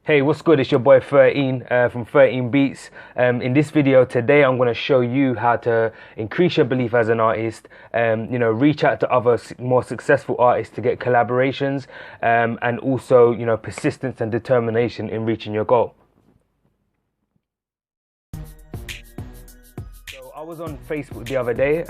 Hey, what's good? It's your boy 13 from 13 Beats. In this video today, I'm going to show you how to increase your belief as an artist, reach out to other more successful artists to get collaborations, and also, persistence and determination in reaching your goal. So I was on Facebook the other day.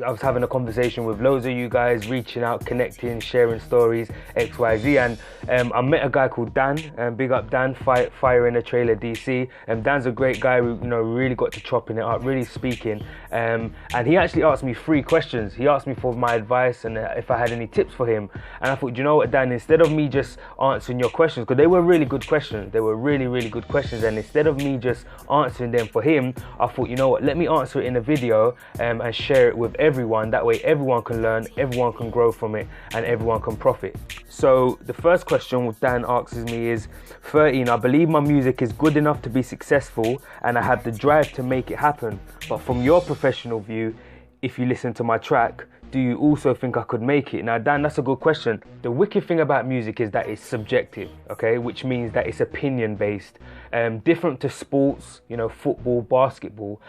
I was having a conversation with loads of you guys, reaching out, connecting, sharing stories, XYZ, and I met a guy called Dan. Big up Dan, Fire in a Trailer DC. Dan's a great guy. We really got to chopping it up, really speaking. And he actually asked me 3 questions. He asked me for my advice and if I had any tips for him. And I thought, you know what, Dan, instead of me just answering your questions, because they were really good questions, they were really, really good questions, and instead of me just answering them for him, I thought, you know what, let me answer it in a video and share it with everyone. That way everyone can learn, everyone can grow from it, and everyone can profit. So the first question Dan asks me is, 13, I believe my music is good enough to be successful and I have the drive to make it happen, but from your professional view, if you listen to my track, do you also think I could make it? Now, Dan, that's a good question. The wicked thing about music is that it's subjective, okay? Which means that it's opinion based. Different to sports, football, basketball.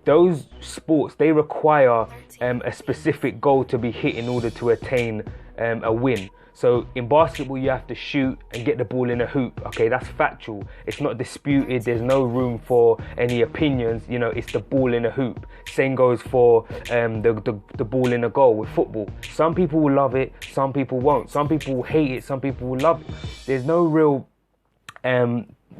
Those sports, they require a specific goal to be hit in order to attain a win. So in basketball, you have to shoot and get the ball in a hoop. Okay, that's factual. It's not disputed. There's no room for any opinions. It's the ball in a hoop. Same goes for the ball in a goal with football. Some people will love it. Some people won't. Some people will hate it. Some people will love it. There's no real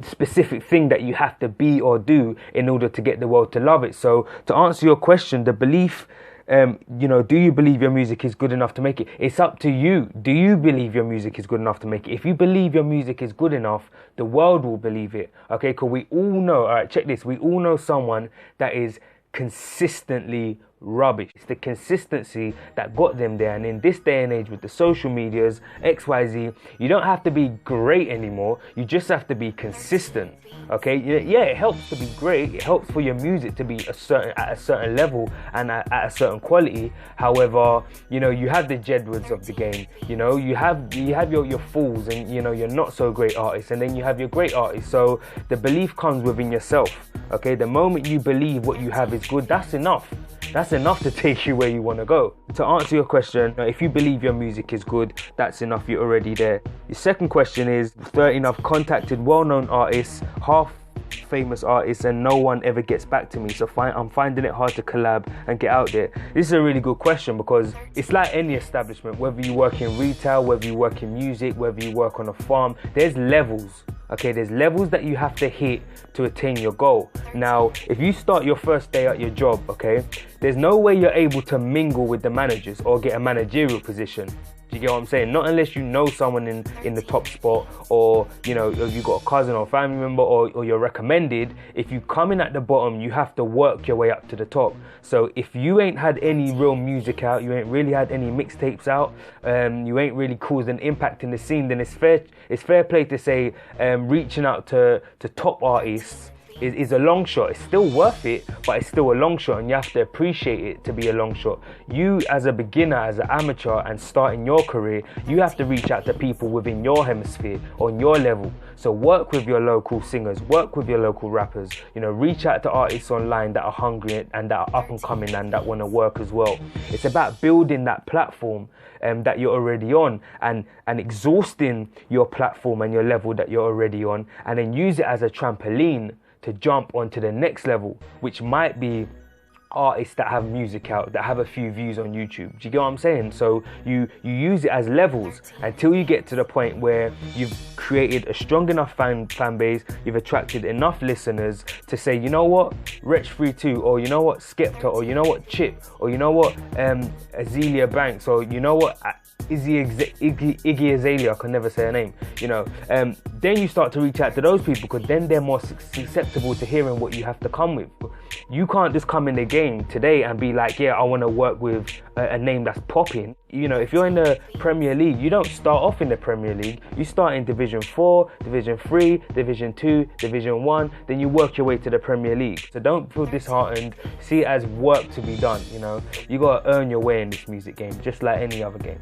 specific thing that you have to be or do in order to get the world to love it. So to answer your question, the belief, do you believe your music is good enough to make it? It's up to you. Do you believe your music is good enough to make it? If you believe your music is good enough, the world will believe it. Okay, because we all know, all right, check this. We all know someone that is consistently rubbish. It's the consistency that got them there. And in this day and age with the social medias, XYZ, you don't have to be great anymore. You just have to be consistent. Okay, yeah, it helps to be great. It helps for your music to be at a certain level and at a certain quality. However, you have the Jedwards of the game. You have your fools and your not so great artists, and then you have your great artists. So the belief comes within yourself. Okay, the moment you believe what you have is good, that's enough. That's enough to take you where you want to go. To answer your question, if you believe your music is good, that's enough, you're already there. Your second question is, 13, I've contacted well-known artists, half famous artists, and no one ever gets back to me, so I'm finding it hard to collab and get out there. This is a really good question because it's like any establishment, whether you work in retail, whether you work in music, whether you work on a farm, there's levels. Okay, there's levels that you have to hit to attain your goal. Now, if you start your first day at your job, okay, there's no way you're able to mingle with the managers or get a managerial position. Do you get what I'm saying? Not unless you know someone in the top spot, or you've got a cousin or family member, or you're recommended. If you come in at the bottom, you have to work your way up to the top. So if you ain't had any real music out, you ain't really had any mixtapes out, you ain't really caused an impact in the scene, then it's fair play to say reaching out to top artists is a long shot. It's still worth it, but it's still a long shot, and you have to appreciate it to be a long shot. You, as a beginner, as an amateur, and starting your career, you have to reach out to people within your hemisphere, on your level. So work with your local singers, work with your local rappers, reach out to artists online that are hungry and that are up and coming and that want to work as well. It's about building that platform that you're already on, and exhausting your platform and your level that you're already on, and then use it as a trampoline to jump onto the next level, which might be artists that have music out, that have a few views on YouTube. Do you get what I'm saying? So you use it as levels until you get to the point where you've created a strong enough fan base, you've attracted enough listeners to say, you know what, Wretch32, or you know what, Skepta, or you know what, Chip, or you know what, Azealia Banks, or you know what, Iggy Azalea, I can never say her name, then you start to reach out to those people, because then they're more susceptible to hearing what you have to come with. You can't just come in the game today and be like, yeah, I want to work with a name that's popping. If you're in the Premier League, you don't start off in the Premier League. You start in Division 4, Division 3, Division 2, Division 1, then you work your way to the Premier League. So don't feel disheartened. See it as work to be done, You got to earn your way in this music game, just like any other game.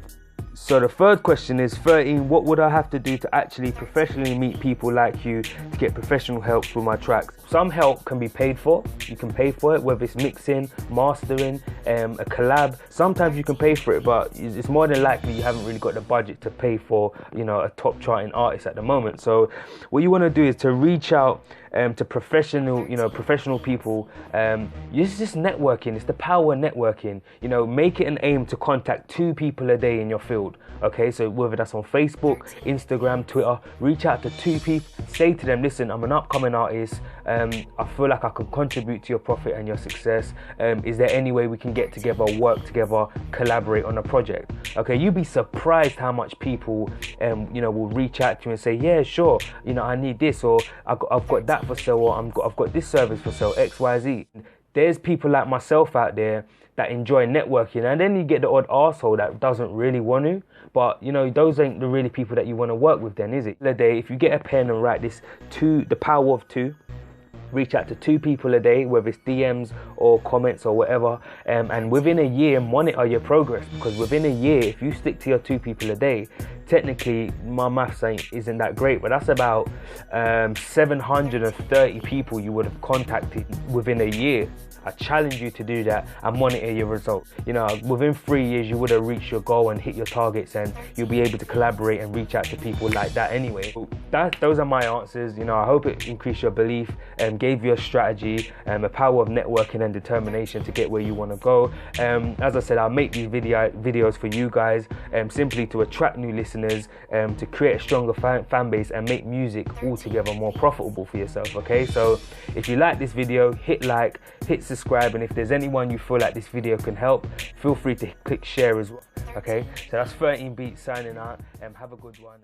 So the third question is 13. What would I have to do to actually professionally meet people like you to get professional help with my tracks? Some help can be paid for. You can pay for it, whether it's mixing, mastering, a collab. Sometimes you can pay for it, but it's more than likely you haven't really got the budget to pay for, you know, a top charting artist at the moment. So what you want to do is to reach out to professional people. It's just networking. It's the power of networking. You know, make it an aim to contact 2 people a day in your field. Okay, so whether that's on Facebook, Instagram, Twitter, reach out to 2 people. Say to them, listen, I'm an upcoming artist. I feel like I can contribute to your profit and your success. Is there any way we can get together, work together, collaborate on a project? Okay, you'd be surprised how much people, will reach out to you and say, yeah, sure, you know, I need this, or I've got that for sale, or I've got this service for sale, X, Y, Z. There's people like myself out there that enjoy networking, and then you get the odd arsehole that doesn't really want to, but you know, those ain't the really people that you want to work with then, is it? The day, if you get a pen and write this, the power of 2, reach out to 2 people a day, whether it's DMs or comments or whatever, and within a year monitor your progress, because within a year, if you stick to your 2 people a day, technically my maths isn't that great, but that's about 730 people you would have contacted within a year. I challenge you to do that and monitor your results. You know, within 3 years you would have reached your goal and hit your targets, and you'll be able to collaborate and reach out to people like that anyway. Those are my answers. You know, I hope it increased your belief and gave you a strategy and a power of networking and determination to get where you want to go. As I said, I'll make these videos for you guys simply to attract new listeners, to create a stronger fan base and make music altogether more profitable for yourself. Okay, so if you like this video, hit like, hit subscribe, and if there's anyone you feel like this video can help, feel free to click share as well. Okay, so that's 13 Beats signing out, and have a good one.